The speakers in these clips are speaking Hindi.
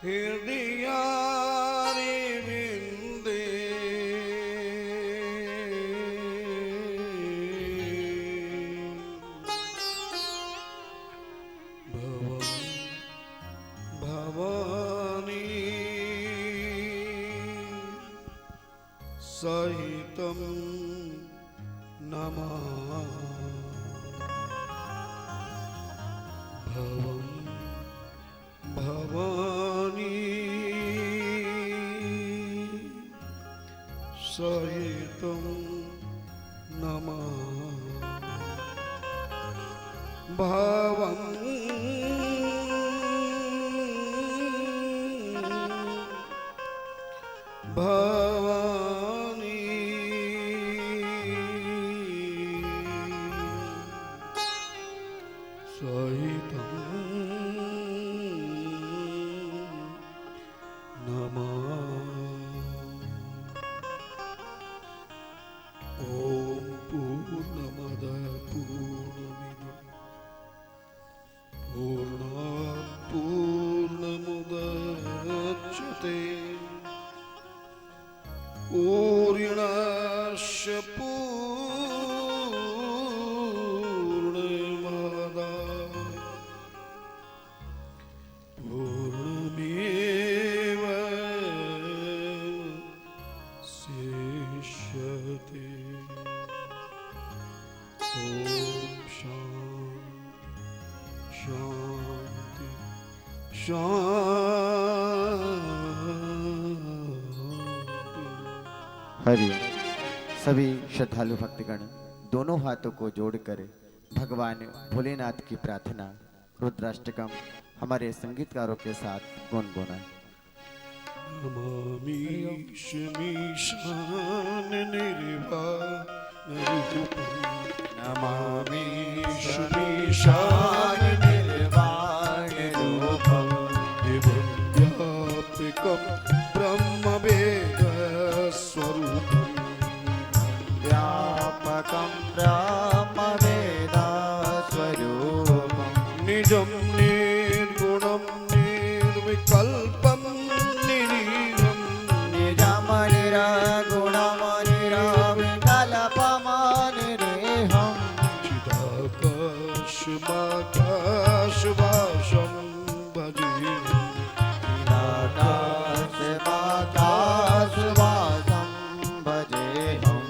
हृदयारिविन्दे भवानी सहितं नमः भवानी सहितं नमः भवानी सहितं पूर्णस्य पूर्णमादाय पूर्णमेवावशिष्यते। शांति हरि। सभी श्रद्धालु भक्तगण दोनों हाथों को जोड़कर भगवान भोलेनाथ की प्रार्थना रुद्राष्टकम हमारे संगीतकारों के साथ गुनगुनाएं। नमामि शमीशान निर्वाणरूपं नमामि शमीशान निर्वाणरूपं दिव्यं व्यापकं ब्रह्मवेदस्वरूपं व्यापकं ब्रह्मवेदस्वरूपं निजं निर्गुणं निर्विकल्पं निरीहं निजं निर्गुणमनिरविकल्पमनिरीहं चिदाकाशमाकाशवासं भजेऽहम् आकाशवासं भजेऽहं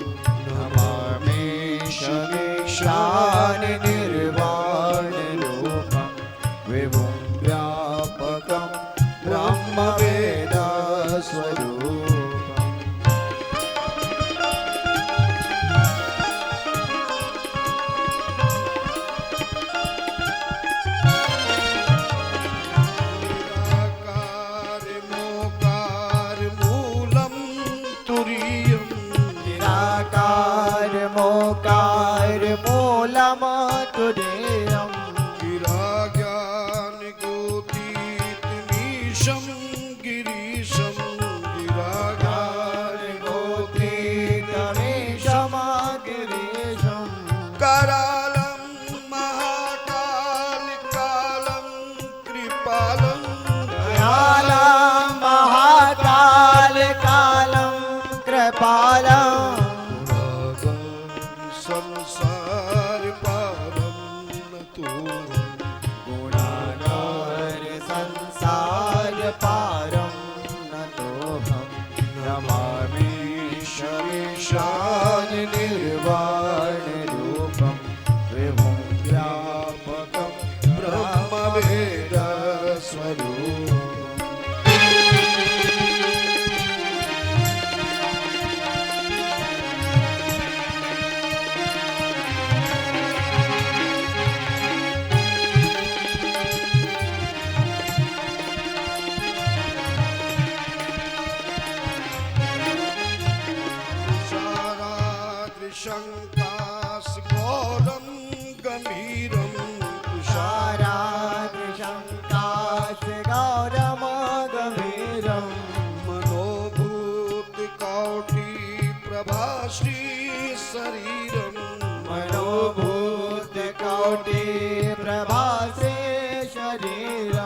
नमामि शमीशान निर्वाणरूपं विभुं व्यापकं ब्रह्मवेदस्वरूपम्। मोकार मूलम तुरीयं गिराज्ञानगोतीतमीशं गिरीशं गिराज्ञानगोतीतमीशं गिरीशं करालं महाकालकालं कृपालं दयालं महाकालकालं कृपालं संसार पारं नतोऽहं गुणागार संसार पारं नतोऽहं नमामि शमीशान निर्वाणरूपं विभुं व्यापकं ब्रह्मवेदस्वरूपम् शङ्कास्घोरं गम्भीरं तुषाराद्रिशङ्काशगौरं गम्भीरं मनोभूतकोटिप्रभाश्री शरीरं मनोभूतकोटिप्रभासे शरीरं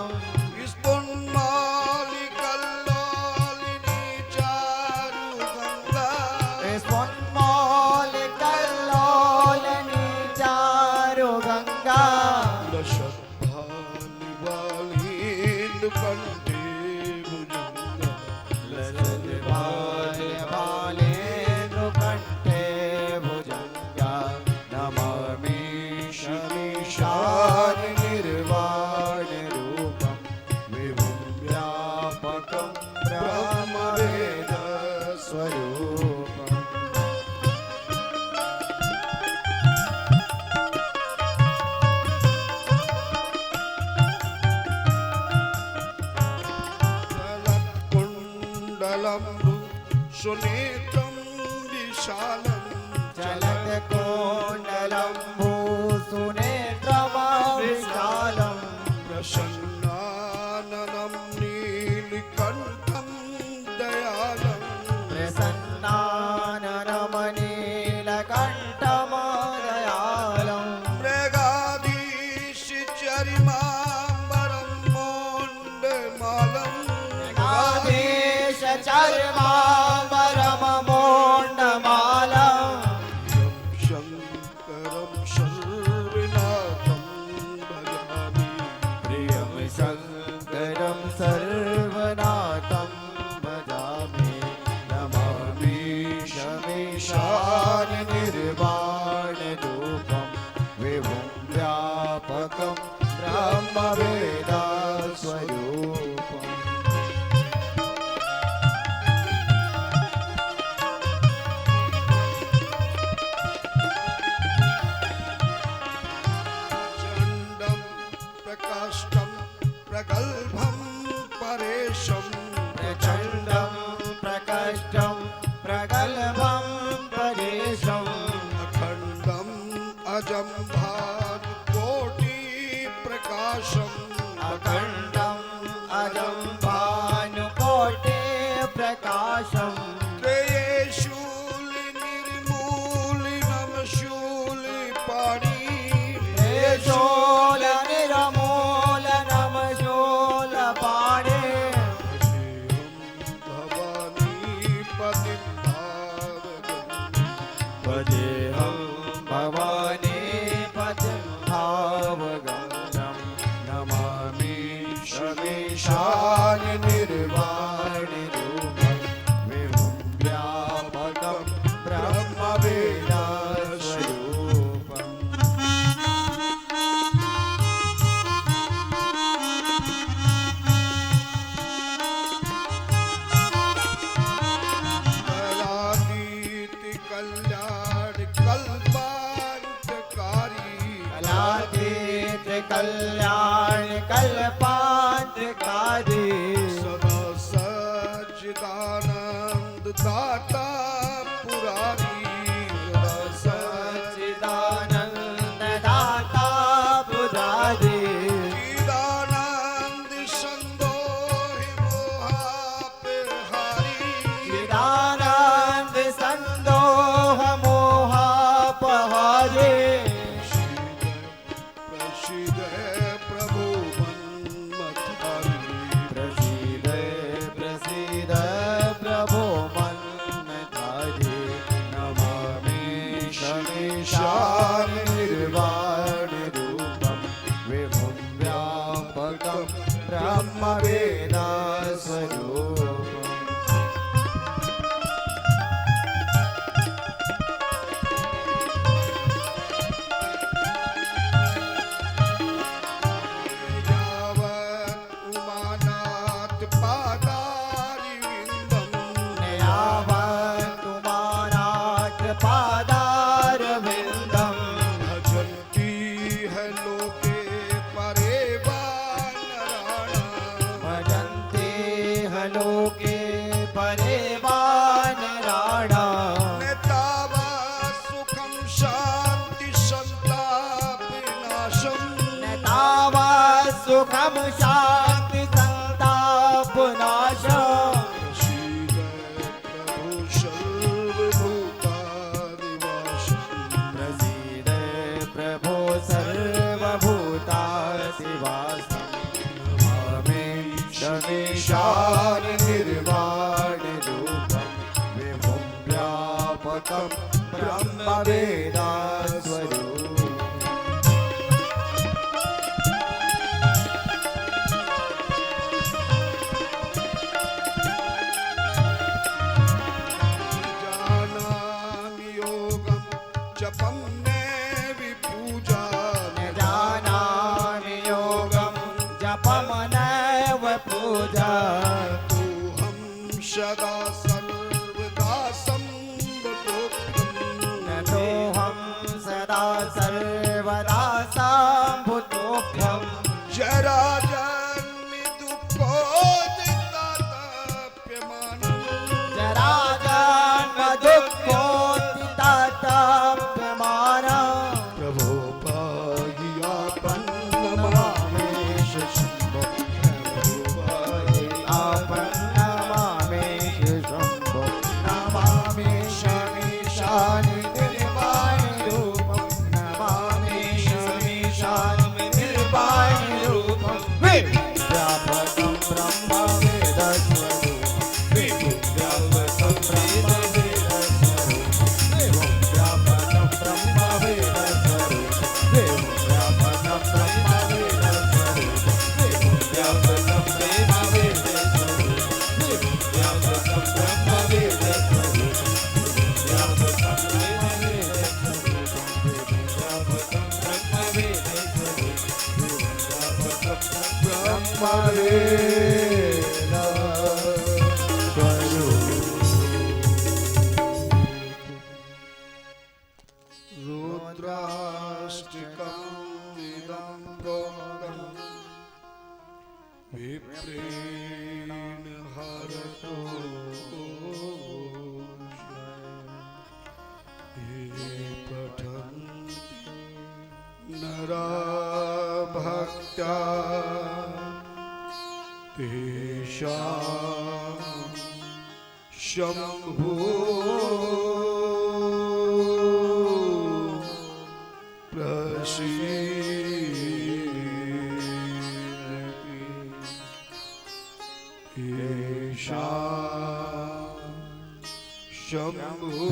सुनेत्रं विशालं चलत कोण्डलं भूसुनेत्रमविशालं प्रसन्नाननं नीलकण्ठं दयालं प्रसन्नाननमनीलकण्ठमदयालं मृगाधीशचरिमाम्बरं मोण्डमालं आदेशचर्माम्बरममोण्डमालं शङ्करं सर्वनाथं भजामि प्रियं शङ्करं सर्वनाथं भजामि नमामि शमीशाननिर्वाणरूपं विभुं व्यापकं ब्रह्मवेदस्वरूपम् चण्डं प्रकाष्ठं प्रगल्भं परेशं प्रचण्डं प्रकष्टं प्रगल्भं परेशम् अखण्डम् अजं भानुकोटिप्रकाशम् अखण्डम् अजं भानुकोटे प्रकाशम् त्रयेशूलिनिर्मूलिनं शूलिपाणि शूलनिर्मूलनं शूलपाणे भजेऽहं भवानी पतिं भजेऽहं भवानी पतिं भावगम्यं भावगम्यं नमामि शमीशाननिर्वाणरूपं विभुं व्यापकं ब्रह्मवेदस्वरूपम् कलातीत कल्याण कल्पान्तकारी कलातीत कल्याण कल्पान्तकारी सदा सच्चिदानन्द दाता पुरारी सच्चिदानन्द दाता पुरारी चिदानन्द संदोहि मोहापहारी चिदानन्द संदोह मोहापहारे प्रसीद प्रभु मन्मथारी प्रसीद प्रसीद प्रभो मन्मथारे नमामि शमीशाननिर्वाणरूपं विभुं व्यापकं ब्रह्मवेदस्वरूपम् यावत् उमानाथ पादारिविन्दम् यावन्तुमानाथ पादारविन्दम् भजन्ति है लोके परे वा नराणाम् भजन्ते ह लोके परे वानराणाम् न तावत् सुखं शान्ति सन्तापनाशम् न तावत् सुखं शान्ति सन्तापनाशम् प्रसीद प्रभु सर्वभूतादिवासम् प्रसीद प्रभो सर्वभूतादिवासं नमामि शमीशाननिर्वाणरूपं विभुं व्यापकं ब्रह्मवेदस्वरूपम् जानामि योगं जपं नैवि पूजा जानामि योगं जपमनैव पूजा तोऽहं सदा सर्वदा सम्बतोऽहम् नतोऽहं सदा सर्वदा सम्भुतोऽभ्यं जराजन्मि दुःखोदिताप्यमानम् जराजन्मि रुद्राष्टकम् इदं प्रोक्तम् विप्रेण हरतो ये पठन्ति नरा भक्त्या तेषां शम्भो प्रसीदति येषां शम्भो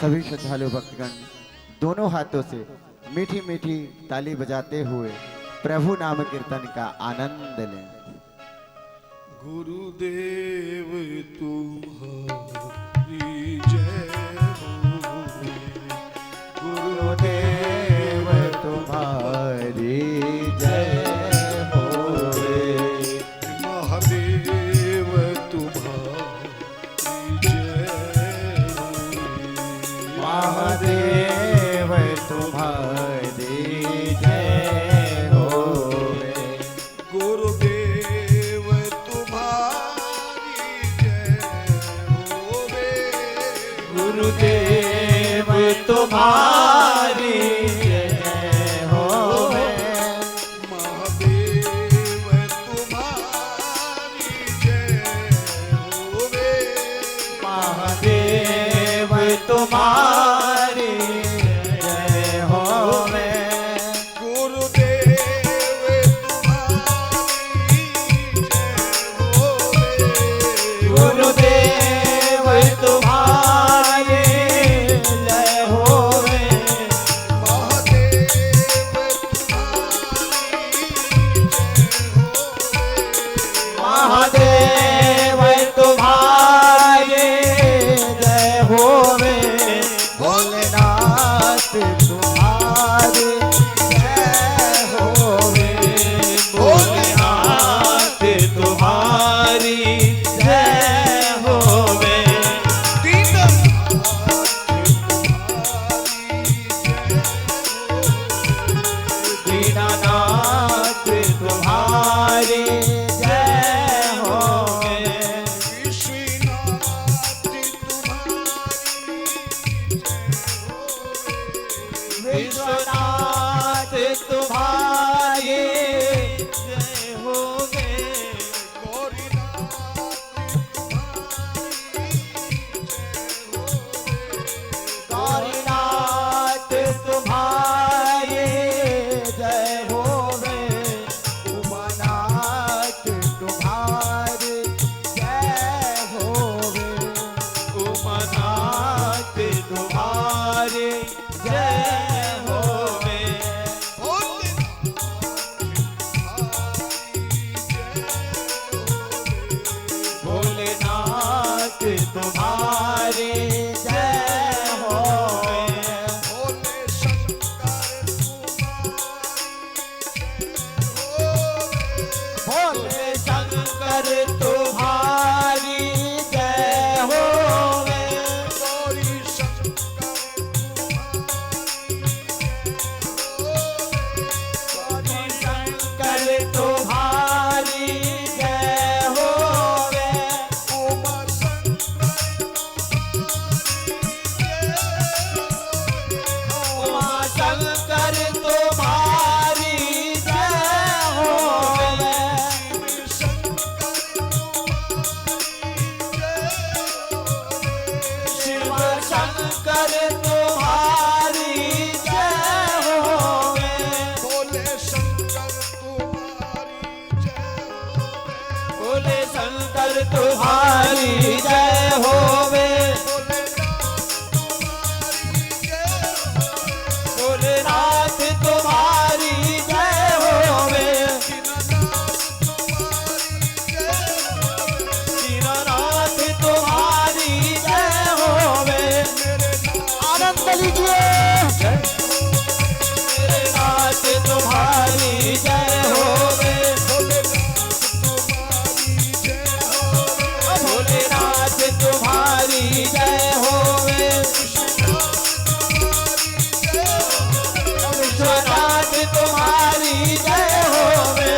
सभी श्रद्धालु भक्तगण दोनों हाथों से मीठी मीठी ताली बजाते हुए प्रभु नाम कीर्तन का आनंद लें। गुरुदेव तुम्हारी जय हो, गुरुदेव तुम्हारी जय हो, महादेव तुम्हारी जय हो, महादेव तुम्हारी जय हो, गुरुदेव तुम्हारी जय होवे, गुरुदेव तुम्हारी जय हो, महादेव तुम्हारी जय होवे, महादेव तुम्हारी जय हो, गुरुदेव तुम्हारी जय होवे, गुरुदेव तुम्हारी जय हो, महादेव तुम्हारी जय महादेव तुम्हारी जय होवे, होवे, भोलेनाथ तुम्हारी जय होवे, भोलेनाथ तुम्हारी जय होवे, दीनानाथ तुम्हारी जय होवे, विश्वनाथ तुम्हारी जय होवे, गौरीनाथ तुम्हारी जय होवे, उमानाथ तुम्हारी जय होवे, उमानाथ तुम्हारी जय होवे, भोलेनाथ तुम्हारी जय होवे, भोले शंकर तुम्हारी जय होवे, गौरी शंकर तुम्हारी जय होवे, उमा शंकर तुम्हारी जय होवे, शिव शंकर तुम्हारी जय होवे, भोले शंकर तुम्हारी जय होवे, लीजिए। मेरे नाथ तुम्हारी जय होवे, भोलेनाथ तुम्हारी जय होवे, विश्वनाथ तुम्हारी जय होवे,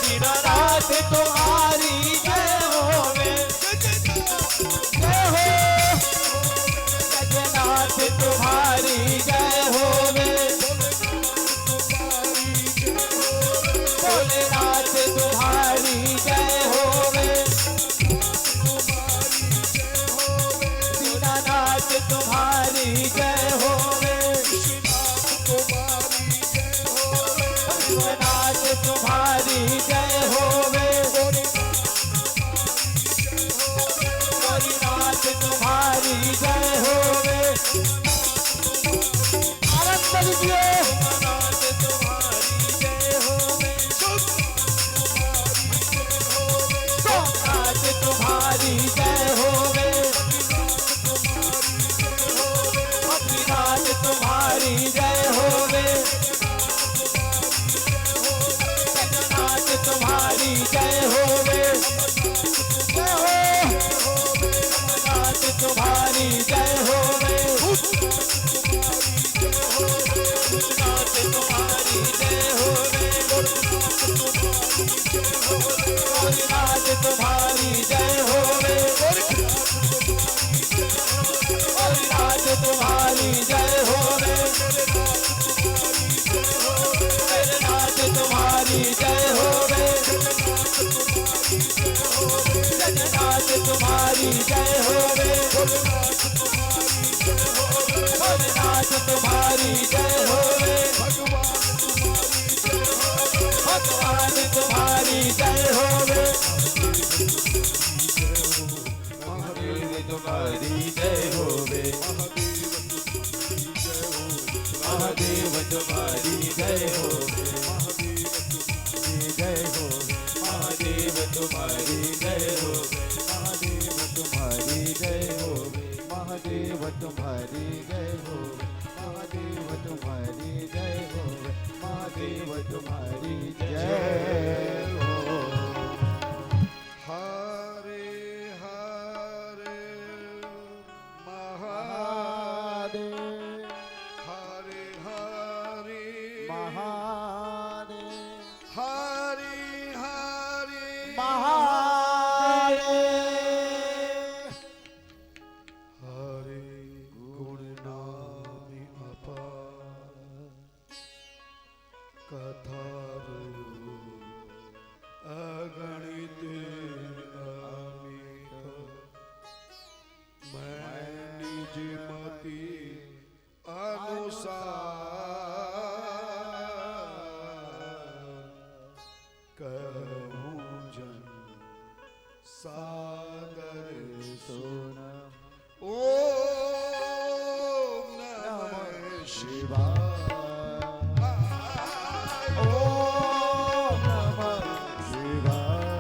दीनानाथ तुम्हारी जय होवे, जय हो जगन्नाथ तुम्हारी जय होवे, भोलेनाथ तुम्हारी जय होवे, दीनानाथ तुम्हारी जय होवे, विश्वनाथ तुम्हारी जय होवे, गौरीनाथ तुम्हारी जय होवे, आनंद लीजिए। नाथ तुम्हारी जय होवे, सोमनाथ तुम्हारी जय होवे, भक्तिनाथ तुम्हारी जय होवे, जगन्नाथ तुम्हारी जय होवे, जय हो नाथ तुम्हारी जय होवे, नाथ तुम्हारी जय होवे, नाथ तुम्हारी जय होवे, नाथ तुम्हारी जय होवे, मेरे नाथ तुम्हारी जय होवे, जगन्नाथ तुम्हारी जय होवे, भोलेनाथ तुम्हारी जय होवे, भगवान तुम्हारी जय होवे, महादेव तुम्हारी जय होवे, महादेव तुम्हारी जय होवे, जय हो महादेव तुम्हारी जय होवे, महादेव तुम्हारी जय हो, महादेव तुम्हारी जय हो, महादेव तुम्हारी जय हो, महादेव तुम्हारी जय हो। हरे हरे महादेव हरे हरे महादेव हरे हरे महादेव हरे गुण नामि अपार कथारो अगणित अमित मैं निज मति अनुसार कहूँ जन सादर सोना ओम नमः शिवाय ओम नमः शिवाय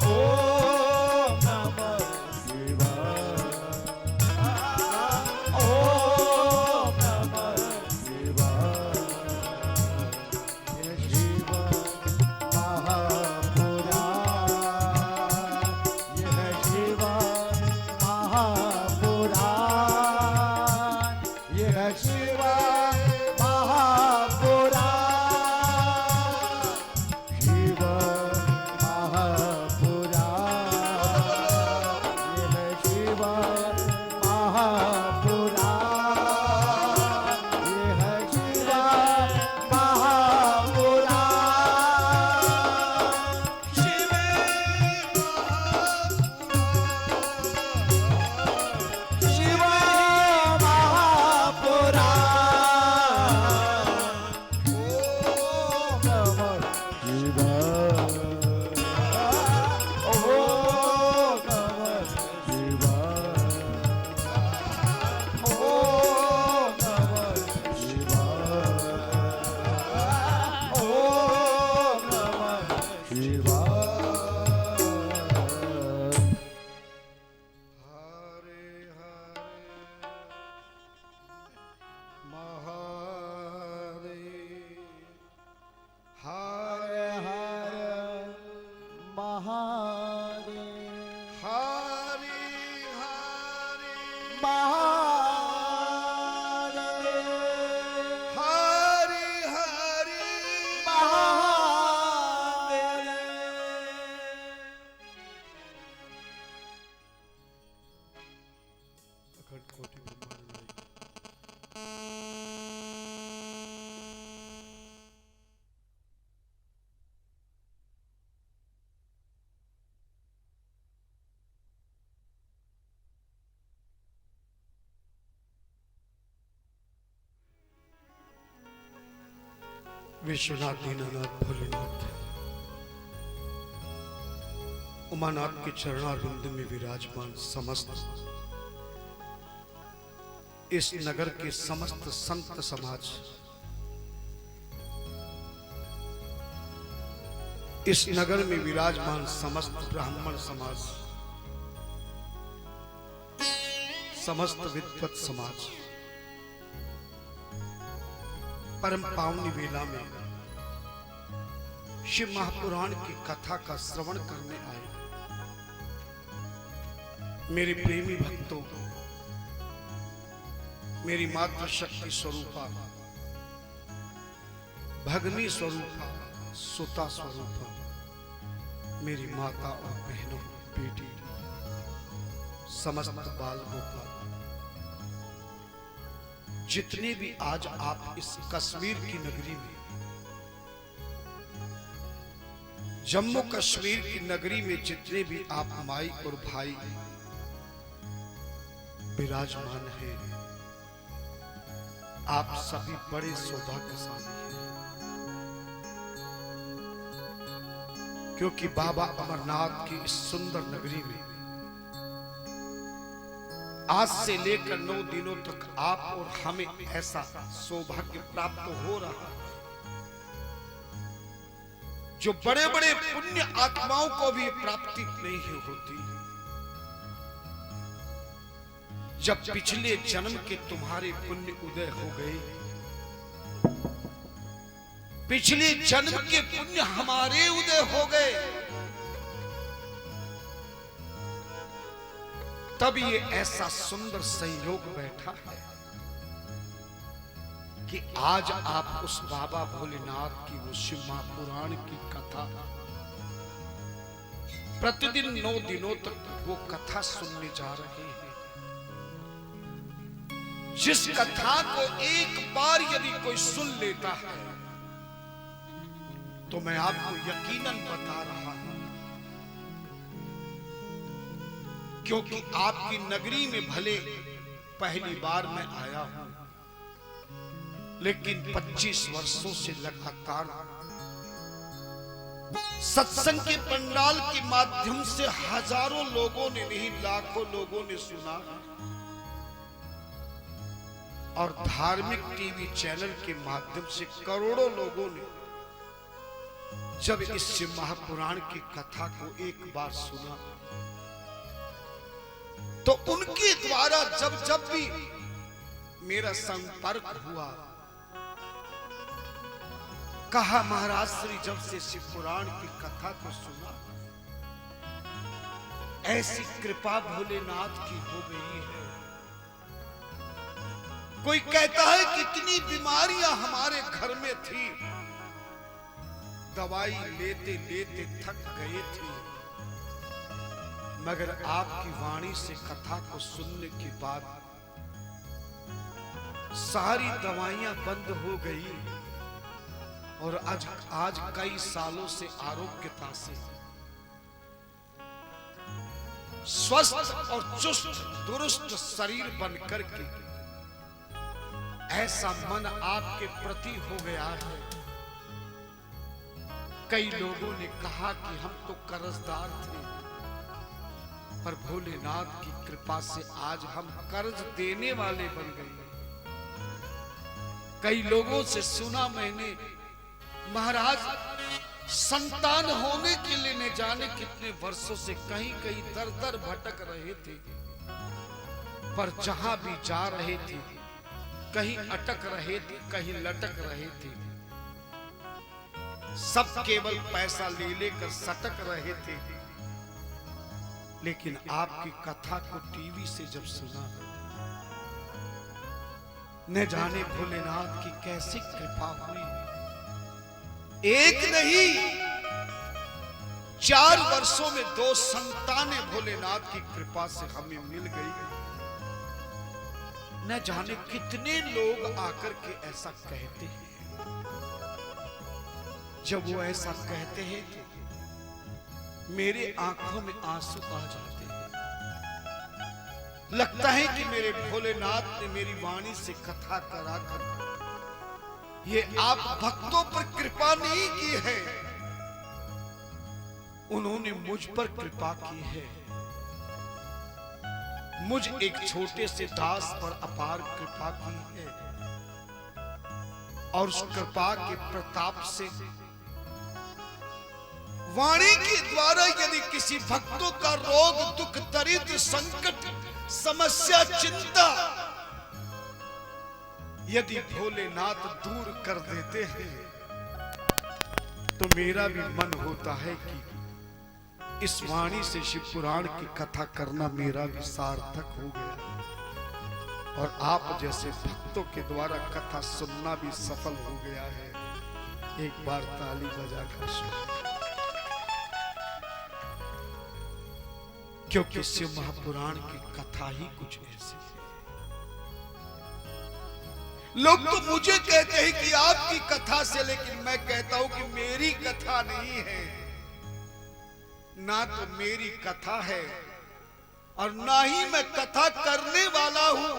ओम नमः शिवाय ओम नमः शिवाय ये शिव महापुराण यह शिव महापुराण यह संकट कोटि ब्रह्मांड नहीं। विश्वनाथ, दीनानाथ, भोलेनाथ, उमानाथ के चरणारविंद में विराजमान समस्त इस नगर के समस्त संत समाज, इस नगर में विराजमान समस्त ब्राह्मण समाज, समस्त विद्वत समाज परम पावनी वेला में शिव महापुराण की कथा का श्रवण करने आए। मेरे प्रेमी भक्तों, मेरी मातृशक्ति स्वरूपा, भगनी स्वरूपा, सुता स्वरूपा, मेरी माता और बहनों, बेटी, समस्त बाल गोपाल, जितने भी आज आप इस कश्मीर की नगरी में, जम्मू कश्मीर की नगरी में जितने भी आप माई और भाई विराजमान हैं, आप सभी बड़े सौभाग्यशाली हैं, क्योंकि बाबा अमरनाथ की इस सुंदर नगरी में आज से लेकर 9 दिनों तक आप और हमें ऐसा सौभाग्य प्राप्त हो रहा है जो बड़े बड़े पुण्य आत्माओं को भी प्राप्ति नहीं होती। जब पिछले जन्म के तुम्हारे पुण्य उदय हो गए, पिछले जन्म के पुण्य हमारे उदय हो गए, तब ये ऐसा सुंदर संयोग बैठा है कि आज आप उस बाबा भोलेनाथ की वो शिव महापुराण की कथा प्रतिदिन 9 दिनों तक वो कथा सुनने जा रहे हैं। जिस कथा को एक बार यदि कोई सुन लेता है तो मैं आपको यकीनन बता रहा हूं, क्योंकि आपकी नगरी में भले पहली बार मैं आया हूं, लेकिन 25 वर्षों से लगातार सत्संग के पंडाल के माध्यम से हजारों लोगों ने नहीं लाखों लोगों ने सुना, और धार्मिक टीवी चैनल के माध्यम से करोड़ों लोगों ने जब इस शिव महापुराण की कथा को एक बार सुना तो उनके द्वारा जब जब भी मेरा संपर्क हुआ, कहा महाराज श्री जब से शिव पुराण की कथा को सुना, ऐसी कृपा भोलेनाथ की हो गई है। कोई कहता है कितनी बीमारियां हमारे घर में थी, दवाई लेते लेते थक गए थे, मगर आपकी वाणी से कथा को सुनने के बाद सारी दवाइयां बंद हो गई और आज कई सालों से आरोग्यता से स्वस्थ और चुस्त दुरुस्त शरीर बनकर के ऐसा मन आपके प्रति हो गया है। कई लोगों ने कहा कि हम तो कर्जदार थे, पर भोलेनाथ की कृपा से आज हम कर्ज देने वाले बन गए। कई लोगों से सुना मैंने, महाराज संतान होने के लिए न जाने कितने वर्षों से कहीं कहीं दर दर भटक रहे थे, पर जहां भी जा रहे थे कहीं अटक रहे थे, कहीं लटक रहे थे, सब केवल पैसा ले लेकर सटक रहे थे। लेकिन आपकी कथा को टीवी से जब सुना, न जाने भोलेनाथ की कैसी कृपा हुई। एक नहीं 4 वर्षों में 2 संतानें भोलेनाथ की कृपा से हमें मिल गई। न जाने कितने लोग आकर के ऐसा कहते हैं। जब वो ऐसा कहते हैं तो मेरे आंखों में आंसू आ जाते हैं। लगता है कि मेरे भोलेनाथ ने मेरी वाणी से कथा कराकर ये आप भक्तों पर कृपा नहीं की है, उन्होंने मुझ पर कृपा की है। मुझ एक छोटे से दास पर अपार कृपा की है और उस कृपा के प्रताप से वाणी के द्वारा यदि किसी भक्तों का रोग, दुख, दरिद्र, संकट, समस्या, चिंता यदि भोलेनाथ दूर कर देते हैं तो मेरा भी मन होता है कि इस वाणी से शिव पुराण की कथा करना मेरा भी सार्थक हो गया और आप जैसे भक्तों के द्वारा कथा सुनना भी सफल हो गया है। एक बार ताली बजाकर सुनो, क्योंकि शिव महापुराण की कथा ही कुछ ऐसी है। लोग तो मुझे कहते हैं कि आपकी कथा से, लेकिन मैं कहता हूं कि मेरी कथा नहीं है। ना तो मेरी कथा है और ना ही मैं कथा करने वाला हूं,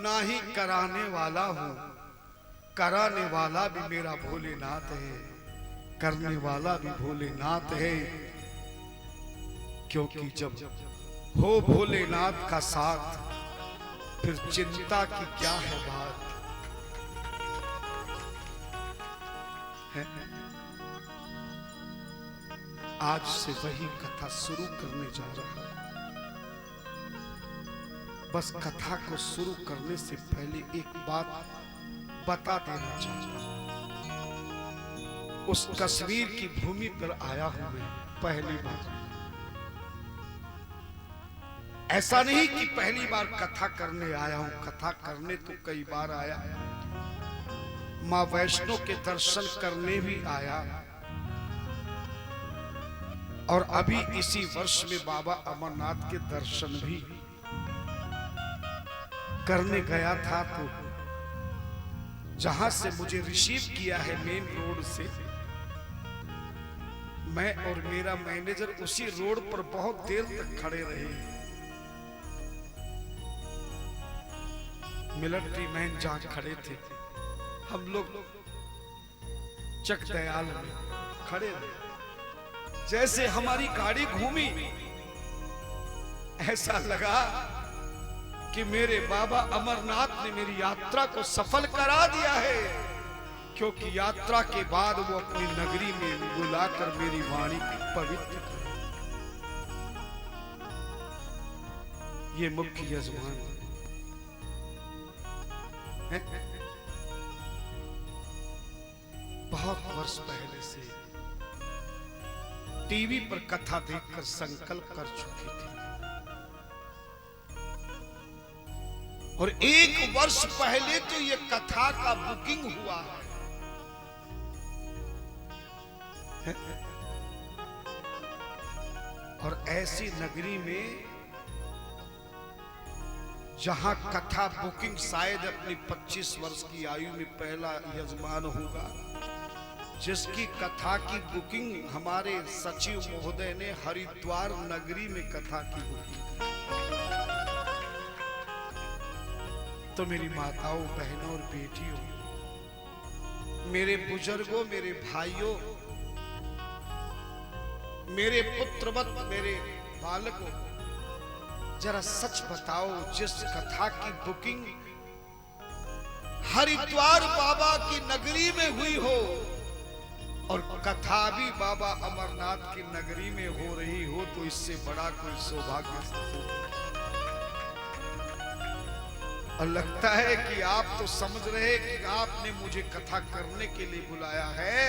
ना ही कराने वाला हूं। कराने वाला भी मेरा भोलेनाथ है, करने वाला भी भोलेनाथ है। क्योंकि जब हो भोलेनाथ का साथ फिर चिंता की क्या है बात है। आज से वही कथा शुरू करने जा रहा हूं। बस कथा को शुरू करने से पहले एक बात बता देना चाहता हूं। उस कश्मीर की भूमि पर आया हूं मैं पहली बार। ऐसा नहीं कि पहली बार कथा करने आया हूं, कथा करने तो कई बार आया, मां वैष्णो के दर्शन करने भी आया और अभी इसी वर्ष में बाबा अमरनाथ के दर्शन भी करने गया था। तो जहां से मुझे रिसीव किया है मेन रोड से, मैं और मेरा मैनेजर उसी रोड पर बहुत देर तक खड़े रहे। मिलिट्री मैन जहां खड़े थे, हम लोग चक दयाल में खड़े रहे। जैसे हमारी गाड़ी घूमी, ऐसा लगा कि मेरे बाबा अमरनाथ ने मेरी यात्रा को सफल करा दिया है। क्योंकि यात्रा के बाद वो अपनी नगरी में बुलाकर मेरी वाणी को पवित्र कर। ये मुख्य यजमान बहुत वर्ष पहले से टीवी पर कथा देखकर संकल्प कर चुकी थी और 1 वर्ष पहले तो ये कथा का बुकिंग हुआ है। और ऐसी नगरी में जहां कथा बुकिंग शायद अपनी 25 वर्ष की आयु में पहला यजमान होगा, जिसकी कथा की बुकिंग हमारे सचिव महोदय ने हरिद्वार नगरी में कथा की बुकिंग। तो मेरी माताओं, बहनों और बेटियों, मेरे बुजुर्गों, मेरे भाइयों, मेरे पुत्रवत, मेरे बालकों, जरा सच बताओ, जिस कथा की बुकिंग हरिद्वार बाबा की नगरी में हुई हो और कथा भी बाबा अमरनाथ की नगरी में हो रही हो, तो इससे बड़ा कोई सौभाग्य हो। और लगता है कि आप तो समझ रहे कि आपने मुझे कथा करने के लिए बुलाया है,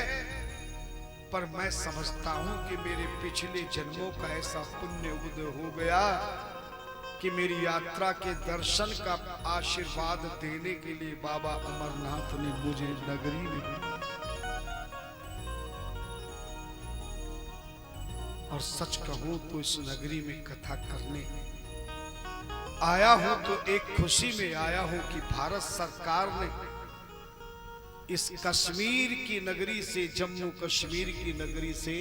पर मैं समझता हूं कि मेरे पिछले जन्मों का ऐसा पुण्य उदय हो गया कि मेरी यात्रा के दर्शन का आशीर्वाद देने के लिए बाबा अमरनाथ ने मुझे नगरी में बुलाया। और सच कहूं तो इस नगरी में कथा करने आया हूं तो एक खुशी में आया हूं कि भारत सरकार ने इस कश्मीर की नगरी से, जम्मू कश्मीर की नगरी से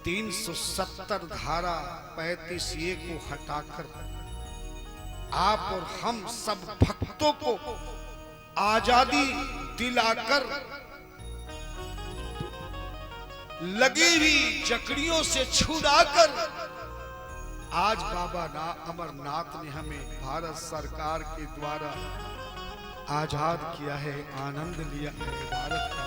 370 धारा 35A को हटाकर आप और हम सब भक्तों को आजादी दिलाकर लगी हुई जकड़ियों से छुड़ाकर आज बाबा अमरनाथ ने हमें भारत सरकार के द्वारा आजाद किया है, आनंद लिया है भारत का।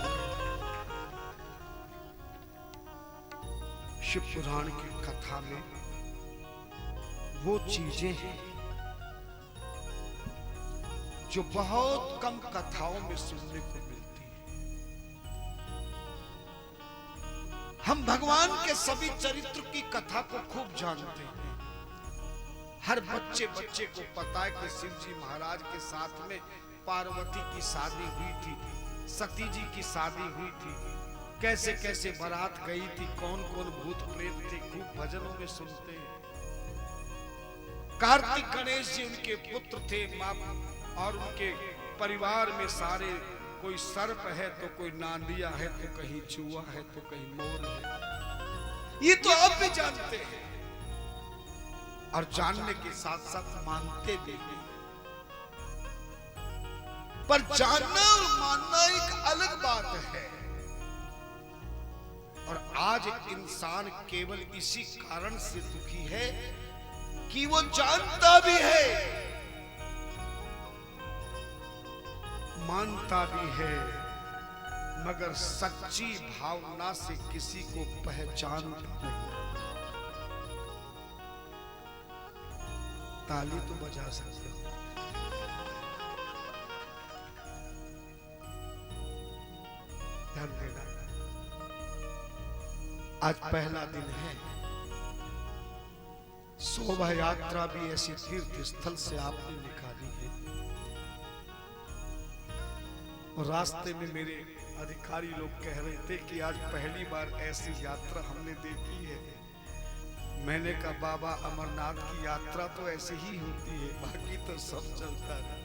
शिव पुराण की कथा में वो चीजें हैं जो बहुत कम कथाओं में सुनने को मिलती है। हम भगवान के सभी चरित्र की कथा को खूब जानते हैं। हर बच्चे को पता है कि शिव जी महाराज के साथ में पार्वती की शादी हुई थी, सती जी की शादी हुई थी, कैसे कैसे बारात गई थी, कौन कौन भूत प्रेत थे, खूब भजनों में सुनते हैं। कार्तिक गणेश जी उनके पुत्र थे, माँ और उनके परिवार में सारे, कोई सर्प है तो कोई नांदिया है तो कहीं चूहा है तो कहीं मोर है। ये तो आप भी जानते हैं और जानने के साथ साथ मानते भी हैं। पर जानना और मानना एक अलग बात है। और आज इंसान केवल इसी कारण से दुखी है कि वो जानता भी है, मानता भी है, मगर सच्ची भावना से किसी को पहचानता नहीं। ताली तो बजा सकते हो। ध्यान देना, आज पहला दिन है। शोभा यात्रा भी ऐसी तीर्थ स्थल से आपने निकाली है और रास्ते में मेरे अधिकारी लोग कह रहे थे कि आज पहली बार ऐसी यात्रा हमने देखी है। मैंने कहा बाबा अमरनाथ की यात्रा तो ऐसे ही होती है, बाकी तो सब चलता है।